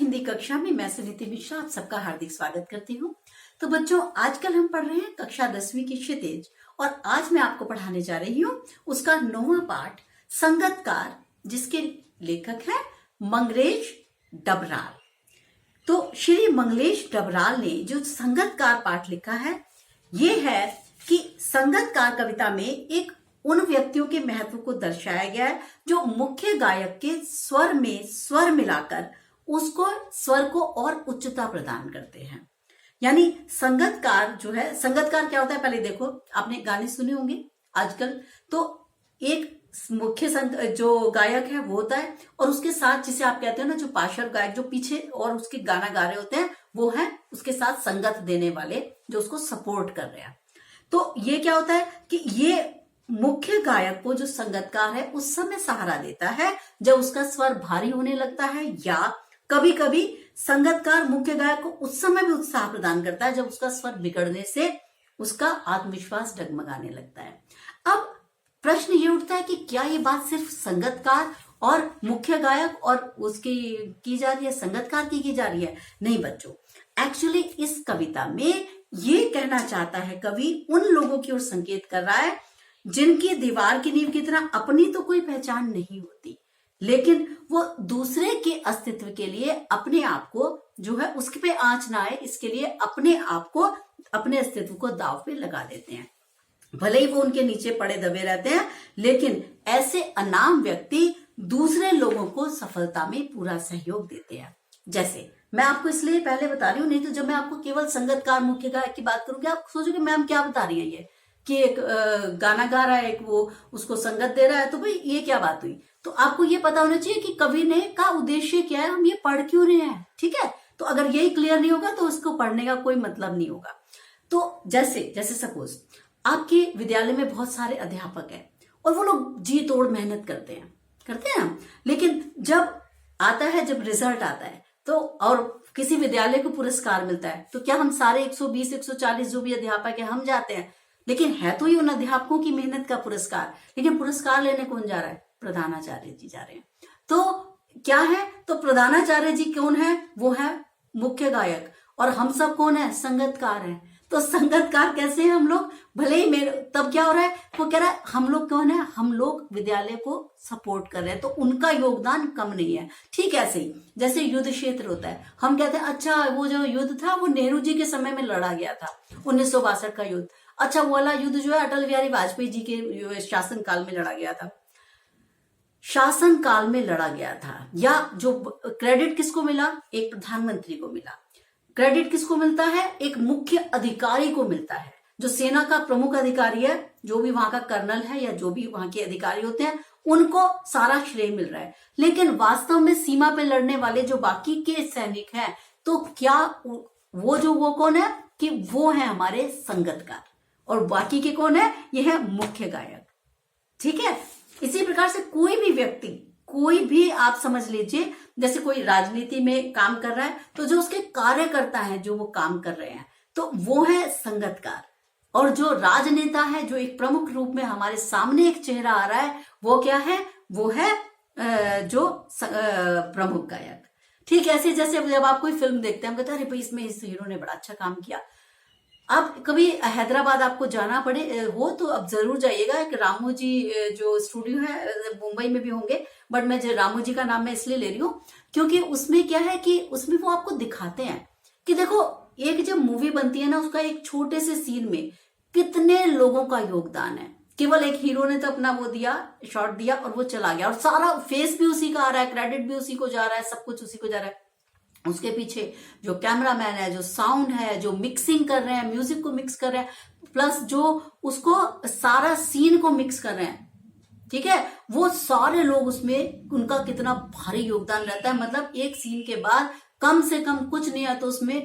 हिंदी कक्षा में मैं सुनीति मिश्रा आप सबका हार्दिक स्वागत करती हूँ। तो बच्चों, आजकल हम पढ़ रहे हैं कक्षा 10वीं की क्षितिज और आज मैं आपको पढ़ाने जा रही हूँ उसका 9वां पाठ संगतकार, जिसके लेखक हैं मंगलेश डबराल। तो श्री मंगलेश डबराल ने जो संगतकार पाठ लिखा है, ये है कि संगतकार कविता में एक उन व्यक्तियों के महत्व को दर्शाया गया है जो मुख्य गायक के स्वर में स्वर मिलाकर उसको स्वर को और उच्चता प्रदान करते हैं। यानी संगतकार जो है, संगतकार क्या होता है पहले देखो, आपने गाने सुने होंगे आजकल। तो एक मुख्य जो गायक है वो होता है और उसके साथ जिसे आप कहते हो ना, जो पार्श्व गायक जो पीछे और उसके गाना गा रहे होते हैं, वो है उसके साथ संगत देने वाले जो उसको सपोर्ट कर रहे हैं। तो ये क्या होता है कि ये मुख्य गायक को जो संगतकार है उस समय सहारा देता है जब उसका स्वर भारी होने लगता है, या कभी कभी संगतकार मुख्य गायक को उस समय भी उत्साह प्रदान करता है जब उसका स्वर बिगड़ने से उसका आत्मविश्वास डगमगाने लगता है। अब प्रश्न ये उठता है कि क्या ये बात सिर्फ संगतकार और मुख्य गायक और उसकी की जा रही है, संगतकार की जा रही है? नहीं बच्चों, एक्चुअली इस कविता में ये कहना चाहता है कवि उन लोगों की ओर संकेत कर रहा है जिनकी दीवार की नींव की तरह अपनी तो कोई पहचान नहीं होती, लेकिन वो दूसरे के अस्तित्व के लिए अपने आप को जो है उसके पे आंच ना आए, इसके लिए अपने आप को, अपने अस्तित्व को दांव पे लगा देते हैं। भले ही वो उनके नीचे पड़े दबे रहते हैं, लेकिन ऐसे अनाम व्यक्ति दूसरे लोगों को सफलता में पूरा सहयोग देते हैं। जैसे मैं आपको इसलिए पहले बता रही हूँ, नहीं तो जब मैं आपको केवल संगतकार मुख्य गायक की बात करूंगी आप सोचोगे मैम क्या बता रही है ये, कि एक गाना गा रहा है, एक वो उसको संगत दे रहा है, तो भाई ये क्या बात हुई। तो आपको ये पता होना चाहिए कि कवि ने का उद्देश्य क्या है, हम ये पढ़ क्यों रहे हैं, ठीक है। तो अगर यही क्लियर नहीं होगा तो उसको पढ़ने का कोई मतलब नहीं होगा। तो जैसे सपोज आपके विद्यालय में बहुत सारे अध्यापक हैं और वो लोग जी तोड़ मेहनत करते हैं ना, लेकिन जब आता है, जब रिजल्ट आता है तो और किसी विद्यालय को पुरस्कार मिलता है, तो क्या हम सारे 120 140 जो भी अध्यापक है हम जाते हैं? लेकिन है तो ये उन अध्यापकों की मेहनत का पुरस्कार, लेकिन पुरस्कार लेने कौन जा रहा है? प्रधानाचार्य जी जा रहे हैं। तो क्या है, तो प्रधानाचार्य जी कौन है? वो है मुख्य गायक, और हम सब कौन है? संगतकार हैं। तो संगतकार कैसे हैं हम लोग? भले ही मेरे तब क्या हो रहा है, वो कह रहा है हम लोग कौन है? हम लोग विद्यालय को सपोर्ट कर रहे हैं, तो उनका योगदान कम नहीं है। ठीक ऐसे ही जैसे युद्ध क्षेत्र होता है, हम कहते हैं अच्छा वो जो युद्ध था वो नेहरू जी के समय में लड़ा गया था, 1962 का युद्ध। अच्छा वो वाला युद्ध जो है अटल बिहारी वाजपेयी जी के शासन काल में लड़ा गया था, शासन काल में लड़ा गया था। या जो क्रेडिट किसको मिला? एक प्रधानमंत्री को मिला। क्रेडिट किसको मिलता है? एक मुख्य अधिकारी को मिलता है, जो सेना का प्रमुख अधिकारी है, जो भी वहां का कर्नल है या जो भी वहां के अधिकारी होते हैं, उनको सारा श्रेय मिल रहा है। लेकिन वास्तव में सीमा पे लड़ने वाले जो बाकी के सैनिक हैं, तो क्या वो कौन है? कि वो है हमारे संगतकार, और बाकी के कौन है? ये है मुख्य गायक। ठीक है। इसी प्रकार से कोई भी व्यक्ति, कोई भी आप समझ लीजिए, जैसे कोई राजनीति में काम कर रहा है, तो जो उसके कार्यकर्ता हैं जो वो काम कर रहे हैं, तो वो है संगतकार। और जो राजनेता है, जो एक प्रमुख रूप में हमारे सामने एक चेहरा आ रहा है, वो क्या है? वो है जो प्रमुख गायक। ठीक ऐसे जैसे जब आप कोई फिल्म देखते हैं, हम कहते हैं अरे भाई इसमें इस हीरो ने बड़ा अच्छा काम किया। अब कभी हैदराबाद आपको जाना पड़े हो तो अब जरूर जाइएगा। एक रामू जी जो स्टूडियो है, मुंबई में भी होंगे, बट मैं रामू जी का नाम मैं इसलिए ले रही हूँ क्योंकि उसमें क्या है कि उसमें वो आपको दिखाते हैं कि देखो एक जब मूवी बनती है ना, उसका एक छोटे से सीन में कितने लोगों का योगदान है। केवल एक हीरो ने तो अपना वो दिया, शॉट दिया और वो चला गया, और सारा फेस भी उसी का आ रहा है, क्रेडिट भी उसी को जा रहा है, सब कुछ उसी को जा रहा है। उसके पीछे जो कैमरामैन है, जो साउंड है, जो मिक्सिंग कर रहे हैं, म्यूजिक को मिक्स कर रहे हैं, प्लस जो उसको सारा सीन को मिक्स कर रहे हैं, ठीक है, वो सारे लोग उसमें उनका कितना भारी योगदान रहता है। मतलब एक सीन के बाद कम से कम कुछ नहीं है तो उसमें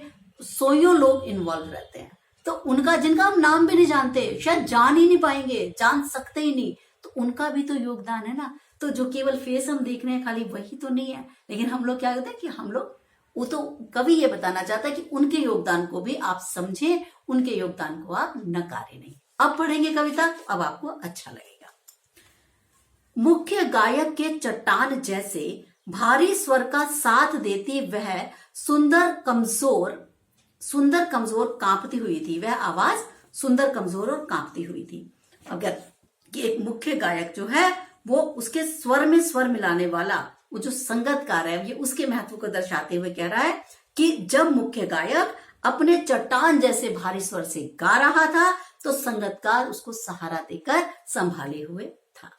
100 लोग इन्वॉल्व रहते हैं। तो उनका, जिनका हम नाम भी नहीं जानते, शायद जान ही नहीं पाएंगे, जान सकते ही नहीं, तो उनका भी तो योगदान है ना। तो जो केवल फेस हम देख रहे हैं खाली वही तो नहीं है, लेकिन हम लोग क्या करते हैं कि हम लोग, वो तो कवि ये बताना चाहता है कि उनके योगदान को भी आप समझें, उनके योगदान को आप नकारे नहीं। अब पढ़ेंगे कविता, अब आपको अच्छा लगेगा। मुख्य गायक के चट्टान जैसे भारी स्वर का साथ देती वह सुंदर कमजोर कांपती हुई थी। वह आवाज सुंदर कमजोर और कांपती हुई थी। अगर कि एक मुख्य गायक जो है वो उसके स्वर में स्वर मिलाने वाला वो जो संगतकार है, ये उसके महत्व को दर्शाते हुए कह रहा है कि जब मुख्य गायक अपने चट्टान जैसे भारी स्वर से गा रहा था तो संगतकार उसको सहारा देकर संभाले हुए था।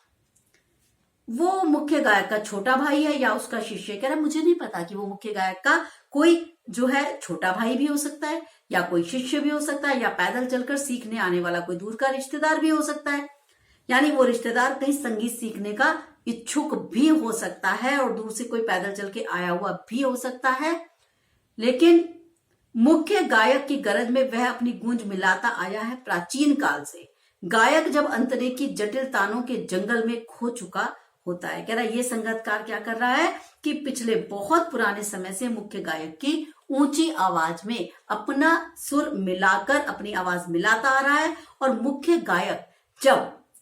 वो मुख्य गायक का छोटा भाई है या उसका शिष्य, कह रहा है मुझे नहीं पता कि वो मुख्य गायक का कोई जो है छोटा भाई भी हो सकता है या कोई शिष्य भी हो सकता है या पैदल चलकर सीखने आने वाला कोई दूर का रिश्तेदार भी हो सकता है। यानी वो रिश्तेदार कहीं संगीत सीखने का इच्छुक भी हो सकता है और दूर से कोई पैदल चल के आया हुआ भी हो सकता है। लेकिन मुख्य गायक की गरज में वह अपनी गूंज मिलाता आया है प्राचीन काल से। गायक जब अंतरे की जटिल तानों के जंगल में खो चुका होता है, कह रहा है ये संगतकार क्या कर रहा है कि पिछले बहुत पुराने समय से मुख्य गायक की ऊंची आवाज में अपना सुर मिलाकर अपनी आवाज मिलाता आ रहा है। और मुख्य गायक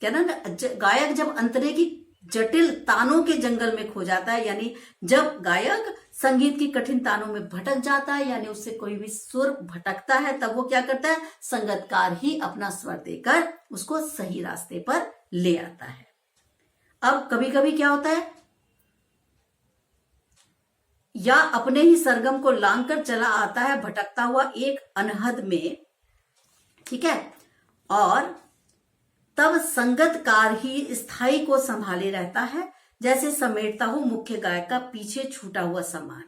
गायक जब अंतरे की जटिल तानों के जंगल में खो जाता है, यानी जब गायक संगीत की कठिन तानों में भटक जाता है, यानी उससे कोई भी सुर भटकता है, तब वो क्या करता है, संगतकार ही अपना स्वर देकर उसको सही रास्ते पर ले आता है। अब कभी कभी क्या होता है, या अपने ही सरगम को लांघकर चला आता है भटकता हुआ एक अनहद में, ठीक है, और तब संगतकार ही स्थायी को संभाले रहता है, जैसे समेटता हो मुख्य गायक का पीछे छूटा हुआ सामान।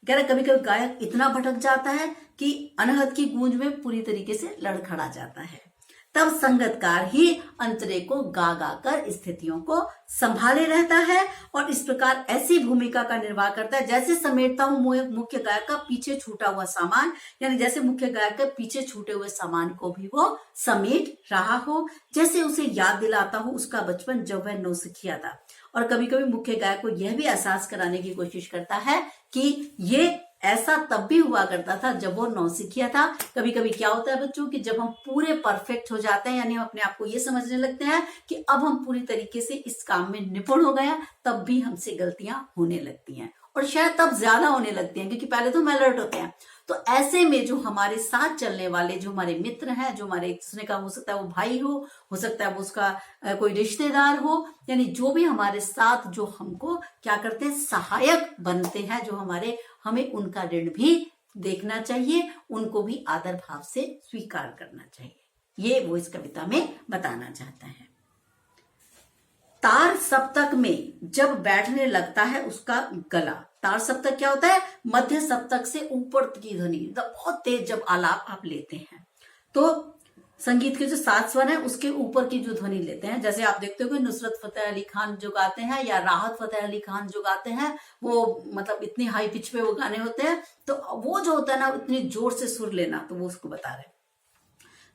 कह रहे कभी कभी गायक इतना भटक जाता है कि अनहद की गूंज में पूरी तरीके से लड़खड़ा जाता है, तब संगतकार ही अंतरे को गा गा कर स्थितियों को संभाले रहता है और इस प्रकार ऐसी भूमिका का निर्वाह करता है जैसे समेटता हूं मुख्य गायक का पीछे छूटा हुआ सामान, यानी जैसे मुख्य गायक के पीछे छूटे हुए सामान को भी वो समेट रहा हो, जैसे उसे याद दिलाता हो उसका बचपन जब वह नौसिखिया था। और कभी कभी मुख्य गायक को यह भी एहसास कराने की कोशिश करता है कि ये ऐसा तब भी हुआ करता था जब वो नौसिखिया था। कभी कभी क्या होता है बच्चों कि जब हम पूरे परफेक्ट हो जाते हैं, यानी हम अपने आप को ये समझने लगते हैं कि अब हम पूरी तरीके से इस काम में निपुण हो गए हैं, तब भी हमसे गलतियां होने लगती हैं और शायद तब ज्यादा होने लगती हैं क्योंकि पहले तो हम अलर्ट होते हैं। तो ऐसे में जो हमारे साथ चलने वाले जो हमारे मित्र हैं, जो हमारे एक दूसरे का हो सकता है वो भाई हो सकता है वो उसका कोई रिश्तेदार हो, यानी जो भी हमारे साथ जो हमको क्या करते हैं सहायक बनते हैं, जो हमें उनका ऋण भी देखना चाहिए, उनको भी आदर भाव से स्वीकार करना चाहिए। ये वो इस कविता में बताना चाहता है। तार सप्तक में जब बैठने लगता है उसका गला, तार सप्तक क्या होता है, मध्य सप्तक से ऊपर की ध्वनि, बहुत तेज जब आलाप आप लेते हैं तो संगीत के जो 7 स्वर हैं उसके ऊपर की जो ध्वनि लेते हैं, जैसे आप देखते हो कि नुसरत फतेह अली खान जो गाते हैं या राहत फतेह अली खान जो गाते हैं, वो मतलब इतनी हाई पिच पे वो गाने होते हैं, तो वो जो होता है ना इतनी जोर से सुर लेना, तो वो उसको बता रहे।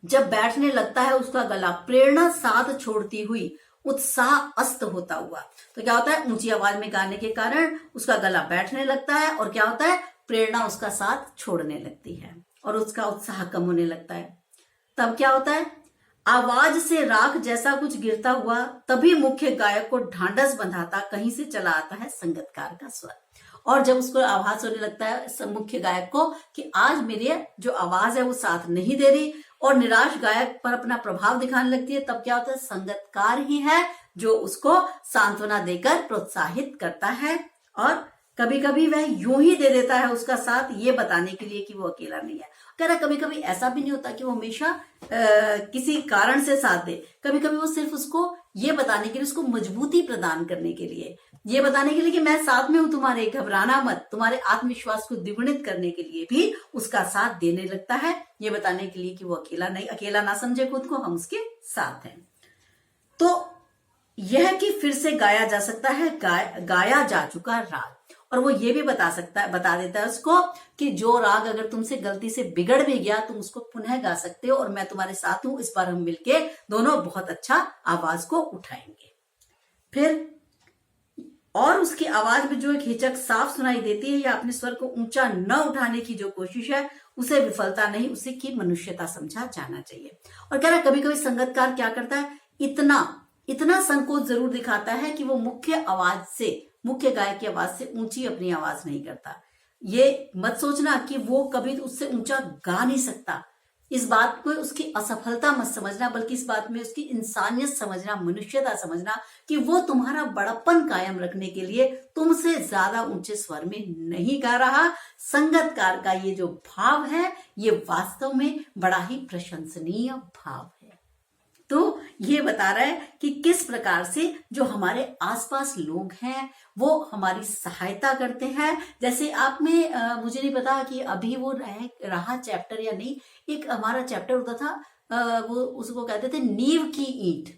जब बैठने लगता है उसका गला, प्रेरणा साथ छोड़ती हुई, उत्साह अस्त होता हुआ, तो क्या होता है ऊंची आवाज में गाने के कारण उसका गला बैठने लगता है और क्या होता है प्रेरणा उसका साथ छोड़ने लगती है और उसका उत्साह कम होने लगता है। तब क्या होता है, आवाज से राख जैसा कुछ गिरता हुआ, तभी मुख्य गायक को ढांढस बंधाता कहीं से चला आता है संगतकार का स्वर। और जब उसको आभास होने लगता है मुख्य गायक को कि आज मेरी जो आवाज है वो साथ नहीं दे रही और निराश गायक पर अपना प्रभाव दिखाने लगती है, तब क्या होता है संगतकार ही है जो उसको सांत्वना देकर प्रोत्साहित करता है और कभी कभी वह यूं ही दे देता है उसका साथ, ये बताने के लिए कि वो अकेला नहीं है। कह रहा कभी कभी ऐसा भी नहीं होता कि वो हमेशा किसी कारण से साथ दे, कभी कभी वो सिर्फ उसको ये बताने के लिए, उसको मजबूती प्रदान करने के लिए, ये बताने के लिए कि मैं साथ में हूं तुम्हारे, घबराना मत, तुम्हारे आत्मविश्वास को द्विगुणित करने के लिए भी उसका साथ देने लगता है, ये बताने के लिए कि वो अकेला ना समझे खुद को, हम उसके साथ हैं। तो यह कि फिर से गाया जा सकता है गाया जा चुका राग, और वो ये भी बता देता है उसको कि जो राग अगर तुमसे गलती से बिगड़ भी गया तुम उसको पुनः गा सकते हो और मैं तुम्हारे साथ हूं, इस बार हम मिलके दोनों बहुत अच्छा आवाज को उठाएंगे। फिर और उसकी आवाज में जो एक हिचक साफ सुनाई देती है या अपने स्वर को ऊंचा न उठाने की जो कोशिश है, उसे विफलता नहीं, उसे की मनुष्यता समझा जाना चाहिए। और कह रहा कभी कभी संगतकार क्या करता है, इतना संकोच जरूर दिखाता है कि वो मुख्य आवाज से मुख्य गायक की आवाज से ऊंची अपनी आवाज नहीं करता। ये मत सोचना कि वो कभी उससे ऊंचा गा नहीं सकता। इस बात को उसकी असफलता मत समझना, बल्कि इस बात में उसकी इंसानियत समझना, मनुष्यता समझना कि वो तुम्हारा बड़प्पन कायम रखने के लिए तुमसे ज्यादा ऊंचे स्वर में नहीं गा रहा। संगतकार का ये जो भाव है, ये वास्तव में बड़ा ही प्रशंसनीय भाव है। तो ये बता रहा है कि किस प्रकार से जो हमारे आसपास लोग हैं वो हमारी सहायता करते हैं। जैसे आप में मुझे नहीं पता कि अभी वो रहा चैप्टर या नहीं, एक हमारा चैप्टर होता था, वो उसको कहते थे नींव की ईंट।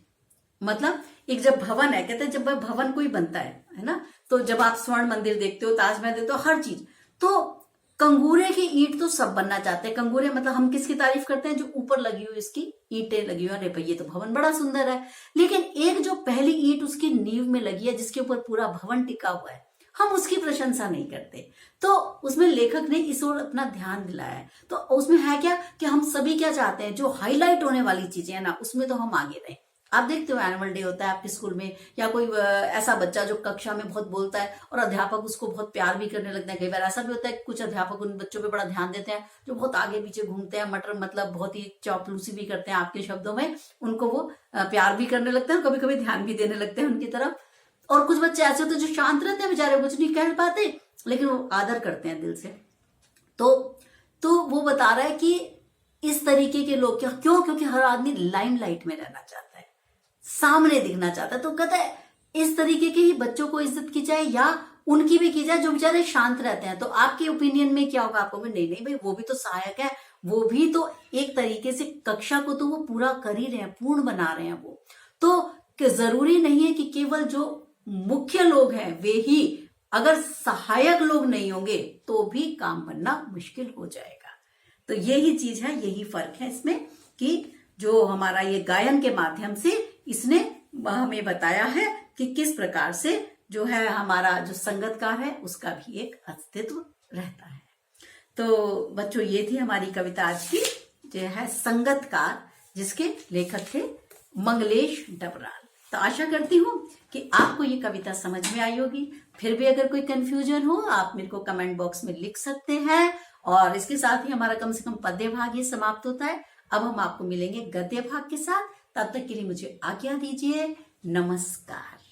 मतलब एक जब भवन है, कहते हैं जब भवन कोई बनता है ना, तो जब आप स्वर्ण मंदिर देखते हो, ताजमहल देखते हो, हर चीज, तो कंगूरे की ईंट तो सब बनना चाहते हैं। कंगूरे मतलब हम किसकी तारीफ करते हैं? जो ऊपर लगी हुई इसकी ईंटें लगी हुई, अरे भाई ये तो भवन बड़ा सुंदर है। लेकिन एक जो पहली ईंट उसकी नींव में लगी है, जिसके ऊपर पूरा भवन टिका हुआ है, हम उसकी प्रशंसा नहीं करते। तो उसमें लेखक ने इस ओर अपना ध्यान दिलाया है। तो उसमें है क्या कि हम सभी क्या चाहते हैं, जो हाईलाइट होने वाली चीजें है ना, उसमें तो हम आगे रहें। आप देखते हो एनुअल डे होता है आपके स्कूल में, या कोई ऐसा बच्चा जो कक्षा में बहुत बोलता है और अध्यापक उसको बहुत प्यार भी करने लगते हैं। कई बार ऐसा भी होता है कि कुछ अध्यापक उन बच्चों पे बड़ा ध्यान देते हैं जो बहुत आगे पीछे घूमते हैं, मटर मतलब बहुत ही चापलूसी भी करते हैं आपके शब्दों में, उनको वो प्यार भी करने लगते हैं और कभी कभी ध्यान भी देने लगते हैं उनकी तरफ। और कुछ बच्चे ऐसे होते हैं जो शांत रहते हैं, बेचारे कुछ नहीं कह पाते, लेकिन वो आदर करते हैं दिल से। तो वो बता रहा है कि इस तरीके के लोग क्यों? क्योंकि हर आदमी लाइमलाइट में रहना चाहता है, सामने दिखना चाहता है। तो कहता है इस तरीके के ही बच्चों को इज्जत की जाए, या उनकी भी की जाए जो बेचारे शांत रहते हैं। तो आपके ओपिनियन में क्या होगा? आपको नहीं नहीं भाई, वो भी तो सहायक है, वो भी तो एक तरीके से कक्षा को तो वो पूरा कर ही रहे हैं, पूर्ण बना रहे हैं वो। तो जरूरी नहीं है कि केवल जो मुख्य लोग हैं वे ही, अगर सहायक लोग नहीं होंगे तो भी काम बनना मुश्किल हो जाएगा। तो यही चीज है, यही फर्क है इसमें कि जो हमारा ये गायन के माध्यम से इसने हमें बताया है कि किस प्रकार से जो है हमारा जो संगतकार है उसका भी एक अस्तित्व रहता है। तो बच्चों ये थी हमारी कविता आज की, जो है संगतकार, जिसके लेखक थे मंगलेश डबराल। तो आशा करती हूँ कि आपको ये कविता समझ में आई होगी। फिर भी अगर कोई कंफ्यूजन हो आप मेरे को कमेंट बॉक्स में लिख सकते हैं। और इसके साथ ही हमारा कम से कम पद्य भाग ये समाप्त होता है। अब हम आपको मिलेंगे गद्य भाग के साथ, तब तक के लिए मुझे आज्ञा दीजिए। नमस्कार।